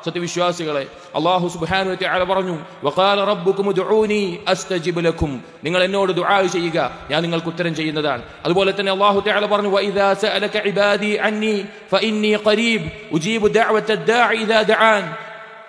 സത്യവിശ്വാസികളെ, അല്ലാഹു സുബ്ഹാനഹു വ തആല പറഞ്ഞു, വഖാല റബ്ബുകും ഉദ്ഊനി അസ്തജിബ് ലക്കും, നിങ്ങൾ എന്നോട് ദുആ ചെയ്യുക, ഞാൻ നിങ്ങൾക്ക് ഉത്തരം ചെയ്യുന്നതാണ്. അതുപോലെ തന്നെ അല്ലാഹു തആല പറഞ്ഞു, വഇദാ സഅലക ഇബാദി അന്നി ഫഇന്നി ഖരീബ് ഉജീബു ദഅവത്തദ് ദാഇ ഇദാ ദഅാൻ.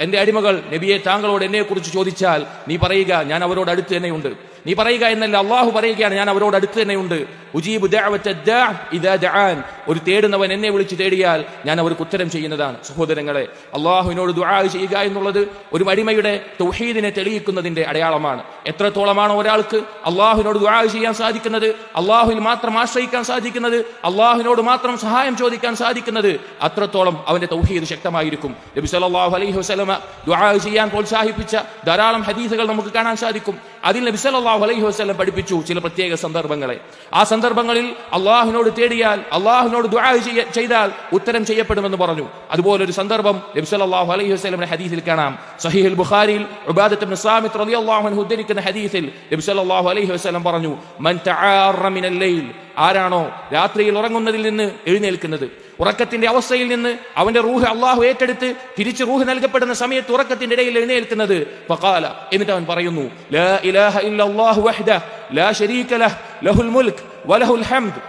എന്റെ അടിമകൾ നബിയെ താങ്കളോട് എന്നെ കുറിച്ച് ചോദിച്ചാൽ നീ പറയുക, ഞാൻ അവരോട് അടുത്ത് തന്നെയുണ്ട്. നീ പറയുക എന്നല്ല, അള്ളാഹു പറയുകയാണ്, ഞാൻ അവരോട് അടുത്ത് തന്നെയുണ്ട്. ഉജീബു ദഅവത്തദ് ദാഇ ഇദാ ദഅാൻ, ഒരു തേടുന്നവൻ എന്നെ വിളിച്ച് തേടിയാൽ ഞാൻ അവർക്ക് ഉത്തരം ചെയ്യുന്നതാണ്. സഹോദരങ്ങളെ, അള്ളാഹുവിനോട് ദുആ ചെയ്യുക എന്നുള്ളത് ഒരു അടിമയുടെ തൗഹീദിനെ തെളിയിക്കുന്നതിന്റെ അടയാളമാണ്. എത്രത്തോളമാണ് ഒരാൾക്ക് അള്ളാഹുവിനോട് ദുആ ചെയ്യാൻ സാധിക്കുന്നത്, അള്ളാഹുവിൽ മാത്രം ആശ്രയിക്കാൻ സാധിക്കുന്നത്, അള്ളാഹുവിനോട് മാത്രം സഹായം ചോദിക്കാൻ സാധിക്കുന്നത്, അത്രത്തോളം അവന്റെ തൗഹീദ് ശക്തമായിരിക്കും. നബി സല്ലല്ലാഹു അലൈഹി വസല്ലമ ദുആ ചെയ്യാൻ പ്രോത്സാഹിപ്പിച്ച ധാരാളം ഹദീസുകൾ നമുക്ക് കാണാൻ സാധിക്കും. അതിൽ നബി സല്ലല്ലാഹു അലൈഹി വസല്ലം പഠിപ്പിച്ചു ചില പ്രത്യേക സന്ദർഭങ്ങളെ. ആ സന്ദർഭങ്ങളിൽ അള്ളാഹുവിനോട് തേടിയാൽ, അള്ളാഹുവിനോട് ദുആ ചെയ്താൽ ഉത്തരം ചെയ്യപ്പെടുമെന്ന് പറഞ്ഞു. അതുപോലെ ഒരു സന്ദർഭം നബി സല്ലല്ലാഹു അലൈഹി വസല്ലമിന്റെ ഹദീസിൽ കാണാം. സഹീഹുൽ ബുഖാരിയിൽ ഉബാദത്ത് ഇബ്നു സാമിത്ത് റളിയല്ലാഹു അൻഹു ഉദ്ധരിക്കുന്ന ഹദീസിൽ നബി സല്ലല്ലാഹു അലൈഹി വസല്ലം പറഞ്ഞു, മൻ തആറ മിനൽ ലൈൽ, ആരാണോ രാത്രിയിൽ ഉറങ്ങുന്നതിൽ നിന്ന് എഴുന്നേൽക്കുന്നത്, ഉറക്കത്തിന്റെ അവസ്ഥയിൽ നിന്ന് അവന്റെ റൂഹ് അള്ളാഹു ഏറ്റെടുത്ത് തിരിച്ച് റൂഹ് നൽകപ്പെടുന്ന സമയത്ത് ഉറക്കത്തിന്റെ ഇടയിൽ എഴുന്നേൽക്കുന്നത്, ഫഖാല, എന്നിട്ട് അവൻ പറയുന്നു, ലാ ഇലാഹ ഇല്ലല്ലാഹു വഹ്ദഹു ലാ ശരീക ലഹു ലഹുൽ മുൽക്ക് വലഹുൽ ഹംദ്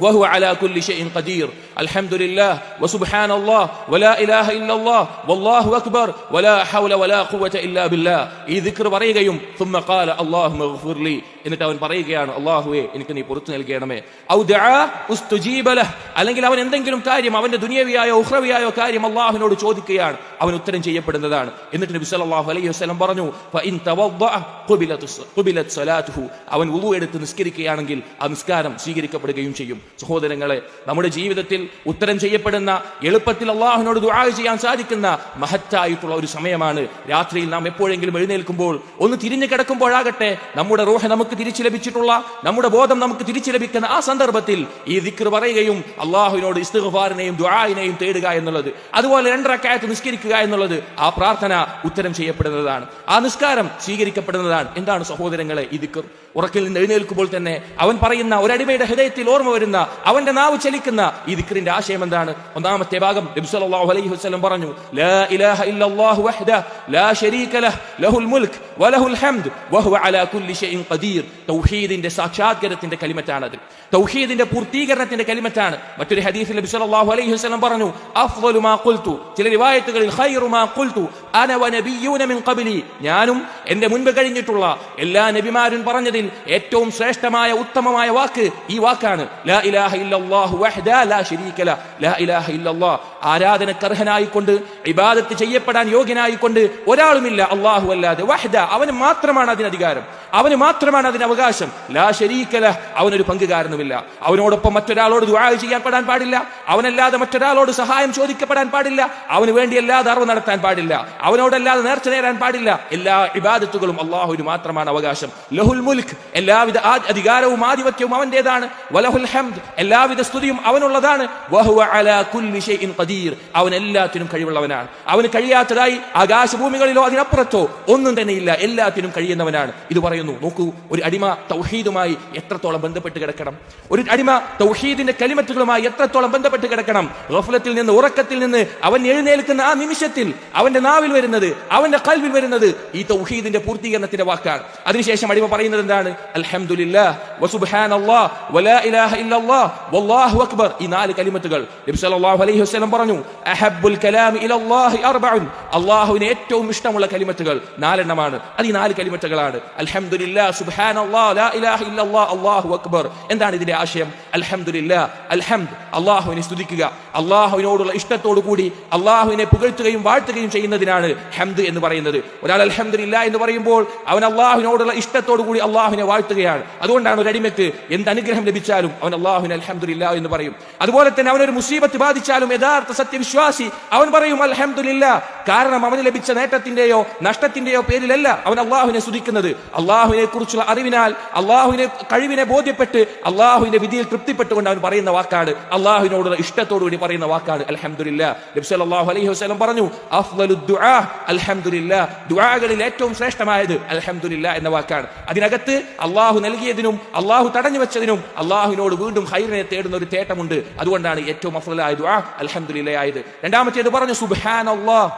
وهو على كل شيء قدير الحمد لله وسبحان الله ولا إله إلا الله والله أكبر ولا حول ولا قوة إلا بالله. ഈ ദിക്ർ പറയുകയും ثم قال اللهم اغفر لي, എന്നിട്ട് അവൻ പറയുകയാണ്, അല്ലാഹുവേ എനിക്ക് നീ പുറത്തു നൽകണമേ. ഔ ദഅ ഉസ്തുജീബ ലഹ്, അല്ലെങ്കിൽ അവൻ എന്തെങ്കിലും കാര്യം അവന്റെ ദുനിയവിയായോ ഉഖ്റവിയായോ കാര്യം അല്ലാഹുവിനോട് ചോദിക്കുകയാണ്, അവൻ ഉത്തരം ചെയ്യപ്പെടുന്നതാണ്. എന്നിട്ട് നബി സല്ലല്ലാഹു അലൈഹി വസല്ലം പറഞ്ഞു, ഫഇൻ തവദ്ദഅ ഖുബിലത് സ്വലാത്തുഹു, അവൻ വുളു എടുത്ത് നിസ്കരിക്കുകയാണെങ്കിൽ ആ നിസ്കാരം സ്വീകരിക്കപ്പെടുകയും ചെയ്യും. സഹോദരങ്ങളെ, നമ്മുടെ ജീവിതത്തിൽ ഉത്തരം ചെയ്യപ്പെടുന്ന, എളുപ്പത്തിൽ അള്ളാഹുവിനോട് ദുആ ചെയ്യാൻ സാധിക്കുന്ന മഹത്തായിട്ടുള്ള ഒരു സമയമാണ് രാത്രിയിൽ നാം എപ്പോഴെങ്കിലും എഴുന്നേൽക്കുമ്പോൾ, ഒന്ന് തിരിഞ്ഞു കിടക്കുമ്പോഴാകട്ടെ, നമ്മുടെ റൂഹ് നമുക്ക് തിരിച്ചു ലഭിച്ചിട്ടുള്ള, നമ്മുടെ ബോധം നമുക്ക് തിരിച്ചു ലഭിക്കുന്ന ആ സന്ദർഭത്തിൽ ഈ ദിക്ർ പറയുകയും അള്ളാഹുവിനോട് ഇസ്തിഗ്ഫാറിനെയും ദുആഇനെയും തേടുക എന്നുള്ളത്, അതുപോലെ 2 റക്അത്ത് നിസ്കരിക്കുക എന്നുള്ളത്, ആ പ്രാർത്ഥന ഉത്തരം ചെയ്യപ്പെടുന്നതാണ്, ആ നിസ്കാരം സ്വീകരിക്കപ്പെടുന്നതാണ്. എന്താണ് സഹോദരങ്ങളെ ഈ ദിക്ർ? ഉറക്കിൽ നിന്ന് എഴുന്നേൽക്കുമ്പോൾ തന്നെ അവൻ പറയുന്ന, ഒരടിമയുടെ ഹൃദയത്തിൽ ഓർമ്മ വരുന്ന, അവന്റെ നാവ് ചലിക്കുന്ന ഈ ദിക്റിന്റെ ആശയം എന്താണ്? ഒന്നാമത്തെ ഭാഗം നബി സല്ലല്ലാഹു അലൈഹി വസല്ലം പറഞ്ഞു, ലാ ഇലാഹ ഇല്ലല്ലാഹു വഹ്ദഹു ലാ ശരീക ലഹു ലഹുൽ മുൽക്ക് വലഹുൽ ഹംദ് വഹുവ അലാ കുല്ലി ഷൈഇൻ ഖദീർ. തൗഹീദിന്റെ സാക്ഷാത്കാരത്തിന്റെ കലിമത്താണത്, തൗഹീദിന്റെ പൂർത്തീകരണത്തിന്റെ കലിമത്താണ്. മറ്റൊരു ഹദീസിൽ നബി സല്ലല്ലാഹു അലൈഹി വസല്ലം പറഞ്ഞു, അഫ്ളലു മാ ഖുൽതു, ചില റിവായത്തുകളിൽ ഖൈറു മാ ഖുൽതു അന വനബിയ്യൂന മിൻ ഖബ്ലി, ഞാനും എന്റെ മുൻപ് കഴിഞ്ഞിട്ടുള്ള എല്ലാ നബിമാരും പറഞ്ഞതിൽ ഏറ്റവും ശ്രേഷ്ഠമായ ഉത്തമമായ വാക്ക് ഈ വാക്കാണ്, ലാ ഇലാഹ ഇല്ലല്ലാഹു വഹ്ദഹു ലാ ശരീക ലഹു ലാ ഇലാഹ ഇല്ലല്ലാഹ്, ആരാധനക്കർഹനായിക്കൊണ്ട് ഇബാദത്ത് ചെയ്യപ്പെടാൻ യോഗ്യനായിക്കൊണ്ട് ഒരാളുമില്ല അല്ലാഹു അല്ലാതെ, വഹ്ദ, അവന് മാത്രമാണ് അതിന് അധികാരം, അവന് മാത്രമാണ് അതിന് അവകാശം, ലാ ശരീക ലഹു, അവനൊരു പങ്കുകാരനുമില്ല, അവനോടൊപ്പം മറ്റൊരാളോട് ദുആ ചെയ്യാൻ പാടില്ല, അവനല്ലാതെ മറ്റൊരാളോട് സഹായം ചോദിക്കപ്പെടാൻ പാടില്ല, അവന് വേണ്ടിയല്ലാതെ അറിവ് നടത്താൻ പാടില്ല, അവനോടല്ലാതെ നേർച്ച നേരാൻ പാടില്ല. എല്ലാ ഇബാദത്തുകളും അല്ലാഹുവിന് മാത്രമാണ് അവകാശം. ലഹുൽ മുൽക്ക്, എല്ലാവിധ അധികാരവും ആധിപത്യവും അവന്റേതാണ്. വലഹുൽ ഹംദ്, എല്ലാവിധ സ്തുതിയും അവനുള്ളതാണ്. വഹുവ അലാ കുല്ലി ഷൈഇൻ ഖദീർ, അവൻ എല്ലാത്തിനും കഴിവുള്ളവനാണ്. അവന് കഴിയാത്തതായി ആകാശഭൂമികളിലോ അതിനപ്പുറത്തോ ഒന്നും തന്നെയില്ല, എല്ലാത്തിനും കഴിയുന്നവനാണ്. ഇത് പറയുന്നു. നോക്കൂ, ഒരു അടിമ തൗഹീദുമായി എത്രത്തോളം ബന്ധപ്പെട്ട് കിടക്കണം, ഒരു അടിമ തൗഹീദിന്റെ കലിമത്തുകളുമായി എത്രത്തോളം ബന്ധപ്പെട്ട് കിടക്കണം. ഗഫ്ലത്തിൽ നിന്ന്, ഉറക്കത്തിൽ നിന്ന് അവൻ എഴുന്നേൽക്കുന്ന ആ നിമിഷത്തിൽ അവന്റെ നാവിൽ വരുന്നത്, അവന്റെ ഖൽബിൽ വരുന്നത് ഈ തൗഹീദിന്റെ പൂർത്തീകരണത്തിന്റെ വാക്കാണ്. അതിനുശേഷം അടിമ പറയുന്നത് എന്താണ്? അൽഹംദുലില്ലാഹ് വസുബ്ഹാനല്ലാഹ് വലാ ഇലാഹ ഇല്ലല്ലാഹ് വല്ലാഹു അക്ബർ. ഈ 4 കലിമത്തുകൾ നബി സല്ലല്ലാഹു അലൈഹി വസല്ലം പറഞ്ഞു, അഹബ്ബുൽ കലാമി ഇലല്ലാഹി അർബഉൻ, അല്ലാഹുവിന് ഏറ്റവും ഇഷ്ടമുള്ള കലിമത്തുകൾ 4 എണ്ണമാണ്. അത് ഈ 4 കലിമത്തുകളാണ്. അൽഹംദുലില്ലാഹ്, സുബ്ഹാനല്ലാഹ്, ലാ ഇലാഹ ഇല്ലല്ലാഹ്, അല്ലാഹു അക്ബർ. എന്താണ് ഇതിന്റെ ആശയം? അൽഹംദുലില്ലാഹ്, അൽഹംദ്, അല്ലാഹുവിനെ സ്തുതിക്കുക, അല്ലാഹുവിനോടുള്ള ഇഷ്ടത്തോടു കൂടി അല്ലാഹുവിനെ പുകഴ്ത്തുകയും വാഴ്ത്തുകയും ചെയ്യുന്നതിനാണ് ഹംദ് എന്ന് പറയുന്നത്. ഒരാൾ അൽഹംദുലില്ലാഹ് എന്ന് പറയുമ്പോൾ അവൻ അല്ലാഹുവിനോടുള്ള ഇഷ്ടത്തോടു കൂടി അല്ലാഹുവിനെ വാഴ്ത്തുകയാണ്. അതുകൊണ്ടാണ് ഒരു അടിമയ്ക്ക് എന്ത് അനുഗ്രഹം ലഭിച്ചാലും അവൻ അല്ലാഹുവിനെ അൽഹംദുലില്ലാഹ് എന്ന് പറയും. അതുപോലെ തന്നെ അവനൊരു മുസീബത്ത് ബാധിച്ചാലും യഥാർത്ഥ സത്യവിശ്വാസി അവൻ പറയും അൽഹംദുലില്ലാഹ്. കാരണം അവന് ലഭിച്ച നേട്ടത്തിന്റെയോ നഷ്ടത്തിന്റെയോ പേരിലല്ല അവൻ അല്ലാഹുവിനെ സ്തുതിക്കുന്നത്. അല്ലാഹുവിനെ കുറിച്ചുള്ള അറിവിനാൽ, അല്ലാഹുവിനെ കഴിവിനെ ബോധ്യപ്പെട്ട് അല്ലാഹുവിന്റെ വിധിയിൽ തൃപ്തിപ്പെട്ടുകൊണ്ട് അവൻ പറയുന്ന വാക്കാണ്, അല്ലാഹുവിനോടുള്ള ഇഷ്ടത്തോടുകൂടി പറയുന്ന വാക്കാണ് അൽഹംദുലില്ലാഹ്. നബി സല്ലല്ലാഹു അലൈഹി വസല്ലം പറഞ്ഞു, അഫ്ളലുദ് ദുആ അൽഹംദുലില്ലാഹ്, ദുആകളിൽ ഏറ്റവും ശ്രേഷ്ഠമായത് അൽഹംദുലില്ലാഹ് എന്ന വാക്കാണ്. അതിനകത്ത് അല്ലാഹു നൽകിയതിനും അല്ലാഹു തടഞ്ഞു വെച്ചതിനും അല്ലാഹുവിനോട് വീണ്ടും ഖൈറിനെ തേടുന്ന ഒരു തേട്ടമുണ്ട്. അതുകൊണ്ടാണ് ഏറ്റവും അഫ്ളലായ ദുആ അൽഹംദുലില്ലാഹ് ആയത്. രണ്ടാമത്തേത് പറഞ്ഞു സുബ്ഹാനല്ലാഹ്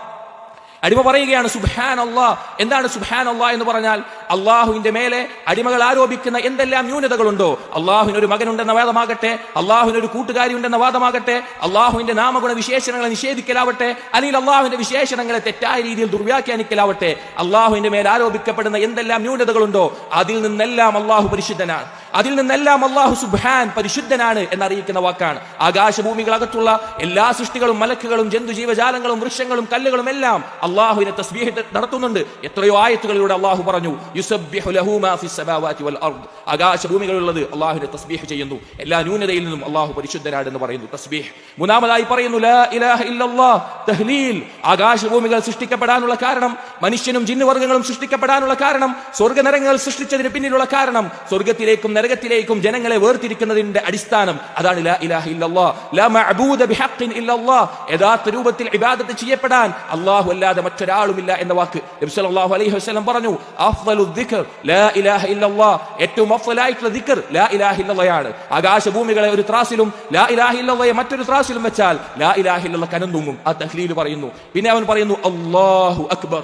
അടിമ പറയുകയാണ് സുബ്ഹാനല്ലാഹ്. എന്താണ് സുബ്ഹാനല്ലാഹ് എന്ന് പറഞ്ഞാൽ? അള്ളാഹുവിന്റെ മേലെ അടിമകൾ ആരോപിക്കുന്ന എന്തെല്ലാം ന്യൂനതകളുണ്ടോ, അള്ളാഹുവിനൊരു മകനുണ്ടെന്ന വാദമാകട്ടെ, അള്ളാഹുവിനൊരു കൂട്ടുകാരി ഉണ്ടെന്ന വാദമാകട്ടെ, അള്ളാഹുവിന്റെ നാമഗുണ വിശേഷണങ്ങളെ നിഷേധിക്കലാവട്ടെ, അല്ലെങ്കിൽ അള്ളാഹുവിന്റെ വിശേഷണങ്ങളെ തെറ്റായ രീതിയിൽ ദുർവ്യാഖ്യാനിക്കലാവട്ടെ, അള്ളാഹുവിന്റെ മേൽ ആരോപിക്കപ്പെടുന്ന എന്തെല്ലാം ന്യൂനതകളുണ്ടോ അതിൽ നിന്നെല്ലാം അള്ളാഹു പരിശുദ്ധനാണ്. അതിൽ നിന്നെല്ലാം അള്ളാഹു സുബ്ഹാൻ പരിശുദ്ധനാണ് എന്നറിയിക്കുന്ന വാക്കാണ്. ആകാശഭൂമികളകത്തുള്ള എല്ലാ സൃഷ്ടികളും മലക്കുകളും ജന്തു ജീവജാലങ്ങളും വൃക്ഷങ്ങളും കല്ലുകളും എല്ലാം അള്ളാഹുവിനെ തസ്ബീഹ് നടത്തുന്നുണ്ട്. എത്രയോ ആയത്തുകളിലൂടെ അള്ളാഹു പറഞ്ഞു യുസബ്ബിഹു ലഹു മാ ഫിസ് സമാവാതി വൽ അർദ്. ആകാശഭൂമികളുള്ളത് അള്ളാഹുവിനെ തസ്ബീഹ് ചെയ്യുന്നു. എല്ലാ ന്യൂനതയിൽ നിന്നും അള്ളാഹു പരിശുദ്ധനാണ് എന്ന് പറയുന്നു. തസ്ബീഹ്. മൂന്നാമതായി പറയുന്നു ലാ ഇലാഹ ഇല്ലല്ലാഹ് തഹ്ലീൽ. ആകാശഭൂമികൾ സൃഷ്ടിക്കപ്പെടാനുള്ള കാരണം, മനുഷ്യനും ജിന്നുവർഗ്ഗങ്ങളും സൃഷ്ടിക്കപ്പെടാനുള്ള കാരണം, സ്വർഗ്ഗനരകങ്ങൾ സൃഷ്ടിച്ചതിന് പിന്നിലുള്ള കാരണം, സ്വർഗ്ഗത്തിലേക്കും നരകത്തിലേക്കും ജനങ്ങളെ വേർതിരിക്കുന്നതിന്റെ അടിസ്ഥാനം അതാണ് ലാ ഇലാഹ ഇല്ലല്ലാഹ്. ലാ മഅബൂദ ബിഹഖ്ഇൻ ഇല്ലല്ലാഹ്. യഥാർത്ഥ രൂപത്തിൽ ഇബാദത്ത് ചെയ്യപ്പെടാൻ അല്ലാഹു അല്ലാതെ മറ്റൊരാളുമില്ല എന്ന വാക്ക് നബി സല്ലല്ലാഹു അലൈഹി വസല്ലം പറഞ്ഞു. അഫ്ളലു ദിക്ർ ലാ ഇലാഹ ഇല്ലല്ലാഹ്. ഏറ്റവും അഫ്ളലായിട്ടുള്ള ദിക്ർ ലാ ഇലാഹ ഇല്ലല്ലാഹയാണ്. ആകാശഭൂമികളെ ഒരു ത്രാസിലും ലാ ഇലാഹ ഇല്ലല്ലാഹയെ മറ്റൊരു ത്രാസിലും വെച്ചാൽ ലാ ഇലാഹ ഇല്ലല്ലാഹ് കനന്തൂങ്ങും. ആ തഹ്ലീൽ പറയുന്നു. പിന്നെ അവൻ പറയുന്നു അല്ലാഹു അക്ബർ.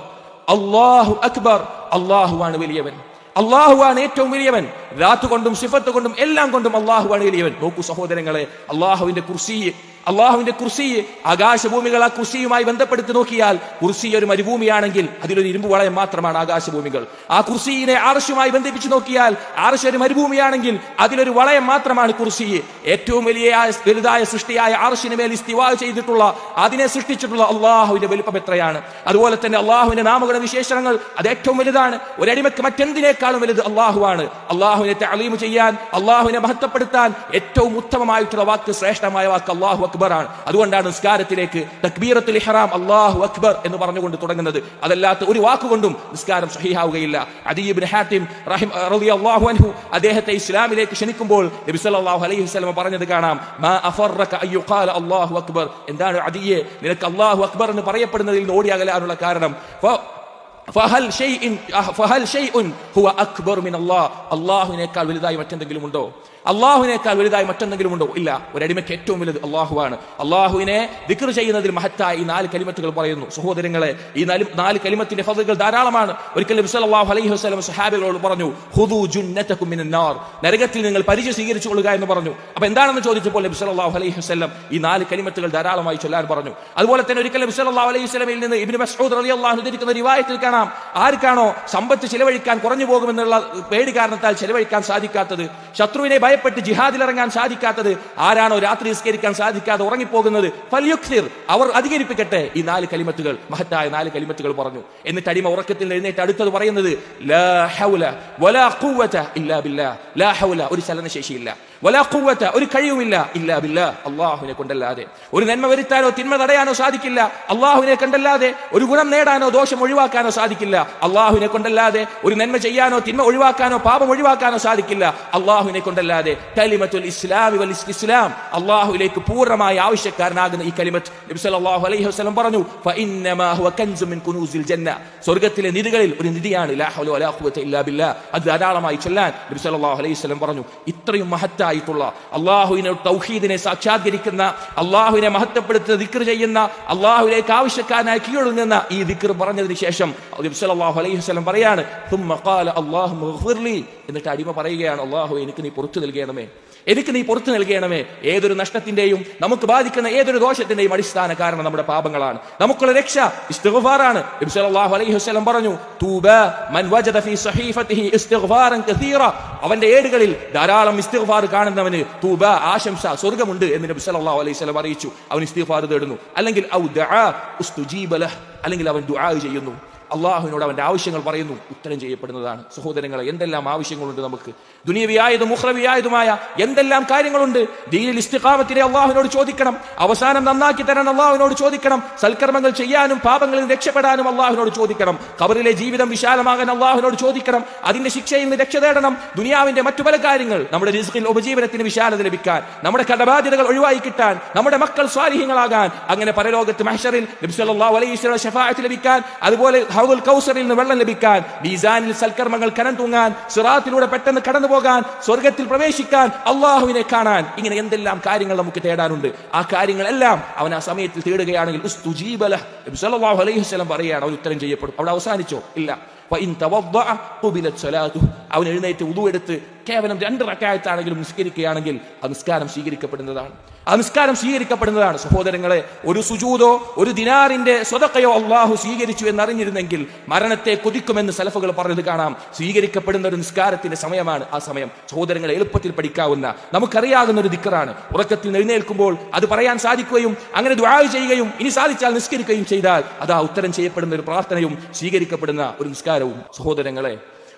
അല്ലാഹു അക്ബർ. അല്ലാഹുവാണ് വലിയവൻ. അള്ളാഹുവാണ് ഏറ്റവും വലിയവൻ. ദാത്ത് കൊണ്ടും സിഫത്ത് കൊണ്ടും എല്ലാം കൊണ്ടും അള്ളാഹുവാണ് വലിയവൻ. നോക്കൂ സഹോദരങ്ങളെ, അള്ളാഹുവിന്റെ കുർസി ആകാശഭൂമികൾ ആ കുർസിയുമായി ബന്ധപ്പെടുത്തി നോക്കിയാൽ കുർസി ഒരു മരുഭൂമിയാണെങ്കിൽ അതിലൊരു ഇരുമ്പ് വളയം മാത്രമാണ് ആകാശഭൂമികൾ. ആ കുർസിയെ അർശുമായി ബന്ധിപ്പിച്ച് നോക്കിയാൽ അർശ് ഒരു മരുഭൂമിയാണെങ്കിൽ അതിലൊരു വളയം മാത്രമാണ് കുർസി. ഏറ്റവും വലുതായ സൃഷ്ടിയായ അർശിന് മേൽ ഇസ്തിവാ ചെയ്തിട്ടുള്ള, അതിനെ സൃഷ്ടിച്ചിട്ടുള്ള അള്ളാഹുവിന്റെ വലിപ്പം എത്രയാണ്. അതുപോലെ തന്നെ അള്ളാഹുവിന്റെ നാമഗുണ വിശേഷണങ്ങൾ അത് ഏറ്റവും വലുതാണ്. ഒരടിമക്ക് മറ്റെന്തിനേക്കാളും വലുത് അള്ളാഹുവാണ്. അള്ളാഹുവിനെ തഅലീം ചെയ്യാൻ, അള്ളാഹുവിനെ മഹത്വപ്പെടുത്താൻ ഏറ്റവും ഉത്തമമായിട്ടുള്ള വാക്ക്, ശ്രേഷ്ഠമായ വാക്ക് അള്ളാഹു അക്ബർ ആണ്. അതുകൊണ്ടാണ് നിസ്കാരത്തിലേക്ക് തക്ബീറത്തുൽ ഇഹ്റാം അല്ലാഹു അക്ബർ എന്ന് പറഞ്ഞുകൊണ്ട് തുടങ്ങുന്നത്. അതല്ലാത്ത ഒരു വാക്കുകൊണ്ടും നിസ്കാരം സഹീഹാവുകയില്ല. അദീ ഇബ്നു ഹാത്തിം റളിയല്ലാഹു അൻഹു അദ്ദേഹത്തെ ഇസ്ലാമിലേക്ക് ക്ഷണിക്കുമ്പോൾ നബി സല്ലല്ലാഹു അലൈഹി വസല്ലം പറഞ്ഞത് കാണാം. മാ അഫറക അയ്യുഖാല അല്ലാഹു അക്ബർ. എന്താണ് അദീയെ നിനക്ക് അല്ലാഹു അക്ബർ എന്ന് പറയപ്പെടുന്നതിൽ നിന്ന് ഓടിയകലാനുള്ള കാരണം? ഫഹൽ ഷൈഉൻ ഹുവ അക്ബർ മിൻ അല്ലാഹ്. അല്ലാഹുവിനേക്കാൾ വലുതായി മറ്റെന്തെങ്കിലും ഉണ്ടോ? അള്ളാഹുവിനേക്കാൾ വലുതായി മറ്റെന്തെങ്കിലും ഉണ്ടോ? ഇല്ല. ഒരടിമയ്ക്ക് ഏറ്റവും വലുത് അള്ളാഹുവാണ്. അള്ളാഹുവിനെ ദിക്ർ ചെയ്യുന്നതിൽ മഹത്തായ ഈ 4 കലിമത്തുകൾ പറയുന്നു. സഹോദരങ്ങളെ, ഈ 4 കലിമത്തിന്റെ ഫضലുകൾ ധാരാളമാണ്. ഒരിക്കൽ നബി സല്ലല്ലാഹു അലൈഹി വസല്ലം സ്വഹാബികളോട് പറഞ്ഞു, ഖുദൂ ജുന്നതകും മിനൻ നാർ. നരകത്തിൽ നിങ്ങൾ പരിചയം സ്വീകരിച്ചു കൊള്ളുക എന്ന് പറഞ്ഞു. അപ്പൊ എന്താണെന്ന് ചോദിച്ചപ്പോൾ നബി സല്ലല്ലാഹു അലൈഹി വസല്ലം ഈ 4 കലിമത്തുകൾ ധാരാളമായി ചൊല്ലാൻ പറഞ്ഞു. അതുപോലെ തന്നെ ഒരിക്കൽ നബി സല്ലല്ലാഹു അലൈഹി വസല്ലമയിൽ നിന്ന് ഇബ്നു മസ്ഊദ് റളിയല്ലാഹു അൻഹു ഉദ്ധരിക്കുന്ന റിവായത്തിൽ കാണാം, ആർക്കാണോ സമ്പത്ത് ചിലവഴിക്കാൻ കുറഞ്ഞു പോകുമെന്നുള്ള പേടി കാരണത്താൽ ചിലവഴിക്കാൻ സാധിക്കാത്തത്, ശത്രുവിനെ ഭയപ്പെട്ട് ജിഹാദിലിറങ്ങാൻ സാധിക്കാത്തത്, ആരാണോ രാത്രി നിസ്കരിക്കാൻ സാധിക്കാതെ ഉറങ്ങിപ്പോകുന്നത്, ഫൽയുക്സിർ, അവർ അധികരിപ്പിക്കട്ടെ ഈ 4 കലിമത്തുകൾ, മഹത്തായ 4 കലിമത്തുകൾ പറഞ്ഞു. എന്നിട്ട് അടിമ ഉറക്കത്തിൽ എഴുന്നേറ്റ് അടുത്തത് പറയുന്നത് ലാ ഹൗല വലാ ഖുവത ഇല്ലാ ബില്ലാഹ്. ലാ ഹൗല, ഒരു ചലനശേഷിയില്ല, വലാ ഖുവത, ഒരു കഴിവുമില്ല, ഇല്ലാ ബില്ലാഹ്, അല്ലാഹുവിനെ കൊണ്ടല്ലാതെ. ഒരു നന്മ വരുത്താനോ തിന്മ തടയാനോ സാധിക്കില്ല, അല്ലാഹുവിനെ കണ്ടല്ലാതെ. ഒരു ഗുണം നേടാനോ ദോഷം ഒഴിവാക്കാനോ സാധിക്കില്ല, അല്ലാഹുവിനെ കൊണ്ടല്ലാതെ. ഒരു നന്മ ചെയ്യാനോ തിന്മ ഒഴിവാക്കാനോ പാപം ഒഴിവാക്കാനോ സാധിക്കില്ല, അല്ലാഹുവിനെ കൊണ്ടല്ലാതെ. കലിമത്തുൽ ഇസ്ലാമി വൽ ഇസ്തിസ്ലാം, അല്ലാഹുവിലേക്ക് പൂർണ്ണമായ ആവശ്യക്കാരനാകുന്ന ഈ കലിമത്ത് നബി സല്ലല്ലാഹു അലൈഹി വസല്ലം പറഞ്ഞു, ഫഇന്നമാ ഹുവ കൻസു മിൻ കുനൂസിൽ ജന്ന, സ്വർഗ്ഗത്തിലെ നിധികളിൽ ഒരു നിധിയാണ് ലാ ഹൗല വലാ ഖുവത ഇല്ലാ ബില്ലാഹ്. അത് ധാരാളമായി ചൊല്ലാൻ നബി സല്ലല്ലാഹു അലൈഹി വസല്ലം പറഞ്ഞു. ഇത്രയും മഹത്തായിട്ടുള്ള അല്ലാഹുവിനെ തൗഹീദിനെ സാക്ഷാത്കരിക്കുന്ന, അല്ലാഹുവിനെ മഹത്വപ്പെടുത്തുന്ന ദിക്ർ ചെയ്യുന്ന, അല്ലാഹുവിലേക്ക് ആവശ്യക്കാരനായി കീഴൊതുങ്ങുന്ന ഈ ദിക്ർ പറഞ്ഞതിന് ശേഷം നബി സല്ലല്ലാഹു അലൈഹി വസല്ലം പറയാണ്, തുമ്മ ഖാല അല്ലാഹുമ്മ ഗ്ഫിർലി, എന്നിട്ട് അടിമ പറയുകയാണ്, അല്ലാഹു എനിക്ക് നീ പുറത്തു നൽകണമേ, എനിക്ക് നീ പുറത്തു നൽകണമേ. ഏതൊരു നഷ്ടത്തിന്റെയും നമുക്ക് ബാധിക്കുന്ന ഏതൊരു ദോഷത്തിന്റെയും അടിസ്ഥാന കാരണം നമ്മുടെ പാപങ്ങളാണ്. നമുക്കുള്ള രക്ഷ ഇസ്തിഗ്ഫാറാണ്. നബി സല്ലല്ലാഹു അലൈഹി വസല്ലം പറഞ്ഞു, തൂബ മൻ വജദ ഫീ സഹീഫതിഹി ഇസ്തിഗ്ഫാറൻ കസീറ, അവന്റെ ഏടുകളിൽ ധാരാളം ഇസ്തിഗ്ഫാർ കാണുന്നവന് തൂബ, ആശംസ, സ്വർഗ്ഗമുണ്ട് എന്ന് നബി സല്ലല്ലാഹു അലൈഹി വസല്ലം അറിയിച്ചു. അവൻ ഇസ്തിഗ്ഫാർ തേടുന്നു, അല്ലെങ്കിൽ ഔ ദുആ ഉസ്തുജീബ ലഹ്, അല്ലെങ്കിൽ അവൻ ദുആ ചെയ്യുന്നു, അള്ളാഹുവിനോട് അവന്റെ ആവശ്യങ്ങൾ പറയുന്നു, ഉത്തരം ചെയ്യപ്പെടുന്നതാണ്. സഹോദരങ്ങളെ, എന്തെല്ലാം ആവശ്യങ്ങളുണ്ട് നമുക്ക്, ദുനിയവിയായതും ഉഖ്റവിയായതുമായ എന്തെല്ലാം കാര്യങ്ങളുണ്ട്. ദീനിൽ ഇസ്തിഖാമത്തിനെ അള്ളാഹുവിനോട് ചോദിക്കണം, അവസാനം നന്നാക്കി തരാൻ അള്ളാഹുവിനോട് ചോദിക്കണം, സൽക്കർമ്മങ്ങൾ ചെയ്യാനും പാപങ്ങളിൽ രക്ഷപ്പെടാനും അള്ളാഹുവിനോട് ചോദിക്കണം, ഖബറിലെ ജീവിതം വിശാലമാകാൻ അള്ളാഹുവിനോട് ചോദിക്കണം, അതിന്റെ ശിക്ഷയിൽ നിന്ന് രക്ഷ തേടണം, ദുനിയാവിന്റെ മറ്റു പല കാര്യങ്ങൾ, നമ്മുടെ റിസ്ഖിൽ ഉപജീവനത്തിന് വിശാലത ലഭിക്കാൻ, നമ്മുടെ കടബാധ്യതകൾ ഒഴിവായി കിട്ടാൻ, നമ്മുടെ മക്കൾ സ്വാലിഹീങ്ങളാകാൻ, അങ്ങനെ പരലോകത്ത് മഹ്ശറിൽ നബി സല്ലല്ലാഹു അലൈഹി വസല്ലം ശഫാഅത്ത് ലഭിക്കാൻ, അതുപോലെ ഹൗദുൽ കൗസറിൽ നിന്ന് വെള്ളം ലഭിക്കാൻ, മീസാനിൽ സൽക്കർമ്മങ്ങൾ കനം തൂങ്ങാൻ, സിറാത്തിലൂടെ പെട്ടെന്ന് കടന്നു പോകാൻ, സ്വർഗത്തിൽ പ്രവേശിക്കാൻ, അള്ളാഹുവിനെ കാണാൻ, ഇങ്ങനെ എന്തെല്ലാം കാര്യങ്ങൾ നമുക്ക് തേടാനുണ്ട്. ആ കാര്യങ്ങളെല്ലാം അവൻ ആ സമയത്തിൽ തേടുകയാണെങ്കിൽ ഉസ്തുജീബ ലഹ്, നബി സല്ലല്ലാഹു അലൈഹി വസല്ലം പറയുകയാണ്, അവൻ ഉത്തരം ചെയ്യപ്പെടും. അവിടെ അവസാനിച്ചോ? ഇല്ല. അവൻ എഴുന്നേറ്റ് വുദു എടുത്ത് കേവലം 2 റക്അത്താണെങ്കിലും നിസ്കരിക്കുകയാണെങ്കിൽ ആ നിസ്കാരം സ്വീകരിക്കപ്പെടുന്നതാണ്. ആ നിസ്കാരം സ്വീകരിക്കപ്പെടുന്നതാണ്. സഹോദരങ്ങളെ, ഒരു സുജൂദോ ഒരു ദിനാറിന്റെ സ്വതക്കയോ അള്ളാഹു സ്വീകരിച്ചു എന്നറിഞ്ഞിരുന്നെങ്കിൽ മരണത്തെ കൊതിക്കുമെന്ന് സലഫുകൾ പറഞ്ഞത് കാണാം. സ്വീകരിക്കപ്പെടുന്ന ഒരു നിസ്കാരത്തിന്റെ സമയമാണ് ആ സമയം. സഹോദരങ്ങളെ, എളുപ്പത്തിൽ പഠിക്കാവുന്ന നമുക്കറിയാവുന്ന ഒരു ദിക്റാണ്. ഉറക്കത്തിൽ എഴുന്നേൽക്കുമ്പോൾ അത് പറയാൻ സാധിക്കുകയും അങ്ങനെ ദുആ ചെയ്യുകയും ഇനി സാധിച്ചാൽ നിസ്കരിക്കുകയും ചെയ്താൽ അതാ ഉത്തരം ചെയ്യപ്പെടുന്ന ഒരു പ്രാർത്ഥനയും സ്വീകരിക്കപ്പെടുന്ന ഒരു നിസ്കാരവും. സഹോദരങ്ങളെ,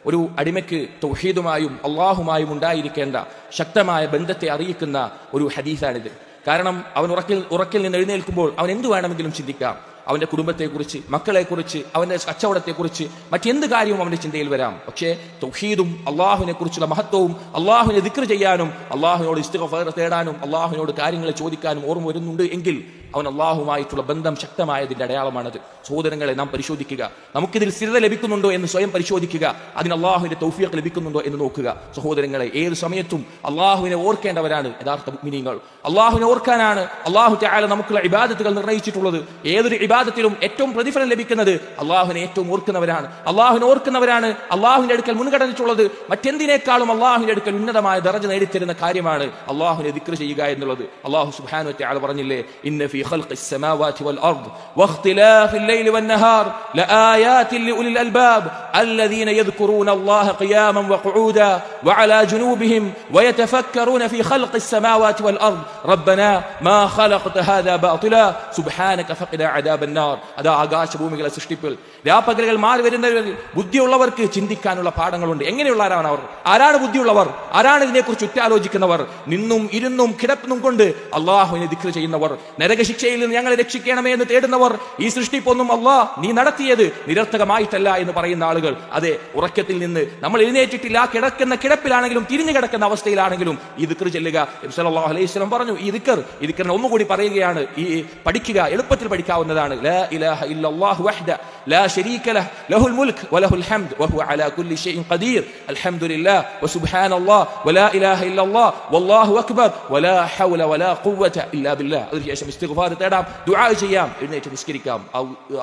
ഒരു അടിമയ്ക്ക് തൗഹീദുമായും അള്ളാഹുമായും ഉണ്ടായിരിക്കേണ്ട ശക്തമായ ബന്ധത്തെ അറിയിക്കുന്ന ഒരു ഹദീസാണിത്. കാരണം അവൻ ഉറക്കിൽ നിന്ന് എഴുന്നേൽക്കുമ്പോൾ അവൻ എന്തു വേണമെങ്കിലും ചിന്തിക്കാം. അവന്റെ കുടുംബത്തെക്കുറിച്ച്, മക്കളെക്കുറിച്ച്, അവന്റെ കച്ചവടത്തെക്കുറിച്ച്, മറ്റെന്ത് കാര്യവും അവന്റെ ചിന്തയിൽ വരാം. പക്ഷേ തൗഹീദും അള്ളാഹുവിനെ കുറിച്ചുള്ള മഹത്വവും അള്ളാഹുവിനെ ദിക്ർ ചെയ്യാനും അള്ളാഹുവിനോട് ഇസ്തിഗ്ഫാർ തേടാനും അള്ളാഹുവിനോട് കാര്യങ്ങൾ ചോദിക്കാനും ഓർമ്മ വരുന്നുണ്ട് എങ്കിൽ അവൻ അള്ളാഹുമായിട്ടുള്ള ബന്ധം ശക്തമായതിന്റെ അടയാളമാണത്. സഹോദരങ്ങളെ, നാം പരിശോധിക്കുക. നമുക്കിതിൽ സ്ഥിരത ലഭിക്കുന്നുണ്ടോ എന്ന് സ്വയം പരിശോധിക്കുക. അതിന് അള്ളാഹുവിന്റെ തൗഫീഖ് ലഭിക്കുന്നുണ്ടോ എന്ന് നോക്കുക. സഹോദരങ്ങളെ, ഏത് സമയത്തും അള്ളാഹുവിനെ ഓർക്കേണ്ടവരാണ് യഥാർത്ഥ മുഅ്മിനീങ്ങൾ. അള്ളാഹുവിനെ ഓർക്കാനാണ് അള്ളാഹു തആല നമുക്കുള്ള ഇബാദത്തുകൾ നിർണയിച്ചിട്ടുള്ളത്. ഏതൊരു ഇബാദത്തിലും ഏറ്റവും പ്രതിഫലം ലഭിക്കുന്നത് അള്ളാഹുവിനെ ഏറ്റവും ഓർക്കുന്നവരാണ്. അള്ളാഹുവിനെ ഓർക്കുന്നവരാണ് അള്ളാഹുവിന്റെ അടുക്കൽ മുൻഗണനിച്ചുള്ളത്. മറ്റെന്തിനേക്കാളും അള്ളാഹുവിന്റെ അടുക്കൽ ഉന്നതമായ ദറജ നേടിത്തരുന്ന കാര്യമാണ് അള്ളാഹുവിനെ ദിക്ർ ചെയ്യുക എന്നുള്ളത്. അള്ളാഹു സുബ്ഹാനഹു വ തആല പറഞ്ഞില്ലേ, ഇന്ന ഫീ ഖൽഖിസ് സമാവാതി വൽ അർദ് വഖ്തിലാഫിൽ ലൈലി വൻ നഹാർ ലആയാതിൻ ലിഉലിൽ അൽബാബ് الذين يذكرون الله قياما وقعودا وعلى جنوبهم ويتفكرون في خلق السماوات والأرض ربنا ما خلقت هذا باطلا سبحانك فقنا عذاب النار. അതാ ആകാശഭൂമികളെ സൃഷ്ടിപ്പിൽ രാപ്പകലുകൾ മാറി വരുന്നവരിൽ ബുദ്ധിയുള്ളവർക്ക് ചിന്തിക്കാനുള്ള പാഠങ്ങളുണ്ട്. എങ്ങനെയുള്ളവരാണ് അവർ? ആരാണ് ബുദ്ധിയുള്ളവർ? ആരാണ് ഇതിനെക്കുറിച്ച് ഉറ്റാലോചിക്കുന്നവർ? നിന്നും ഇരുന്നും കിടപ്പും കൊണ്ട് അള്ളാഹുവിനെ ദിക്ർ ചെയ്യുന്നവർ, നരകശിക്ഷയിൽ നിന്ന് ഞങ്ങളെ രക്ഷിക്കണമേ എന്ന് തേടുന്നവർ, ഈ സൃഷ്ടിപ്പൊന്നും അള്ളാഹ് നീ നടത്തിയത് നിരർത്ഥകമായിട്ടല്ല എന്ന് പറയുന്ന ആളുകൾ. അതെ, ഉറക്കത്തിൽ നിന്ന് നമ്മൾ എഴുന്നേറ്റിട്ടില്ല, കിടക്കുന്ന കിടപ്പിലാണെങ്കിലും തിരിഞ്ഞു കിടക്കുന്ന അവസ്ഥയിലാണെങ്കിലും ഈ ദിക്ർ ചെല്ലുക. നബി സല്ലല്ലാഹു അലൈഹി വസല്ലം പറഞ്ഞു, ഈ ദിക്റിനെ ഒന്നുകൂടി പറയുകയാണ്, ഈ പഠിക്കുക, എളുപ്പത്തിൽ പഠിക്കാവുന്നതാണ്. ലാ ഇലാഹ ഇല്ലല്ലാഹു വഹ്ദ ലാ ശരീക ലഹ് ലഹുൽ മുൽക്ക് വലഹുൽ ഹംദ് വഹുവ അലാ കുല്ലി ഷൈഇൻ ഖദീർ അൽഹംദുലില്ലാഹ് വസുബ്ഹാനല്ലാഹ് വലാ ഇലാഹ ഇല്ലല്ലാഹ് വല്ലാഹു അക്ബർ വലാ ഹൗല വലാ ഖുവത ഇല്ലാ ബില്ലാഹ്. അതിനുശേഷം ഇസ്തിഗ്ഫാർ തേടാം, ദുആ ചെയ്യാം, എഴുന്നേറ്റ് നിസ്കരിക്കാം.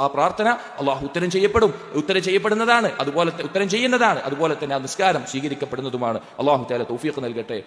ആ പ്രാർത്ഥന അല്ലാഹു ഉത്തരം ചെയ്യപ്പെടുന്നതാണ്, അതുപോലെ ഉത്തരം ചെയ്യുന്നതാണ്. അതുപോലെ തന്നെ ആ നിസ്കാരം സ്വീകരിക്കപ്പെടുന്നതുമാണ്. അല്ലാഹു തആല തൗഫീഖ് നൽകട്ടെ.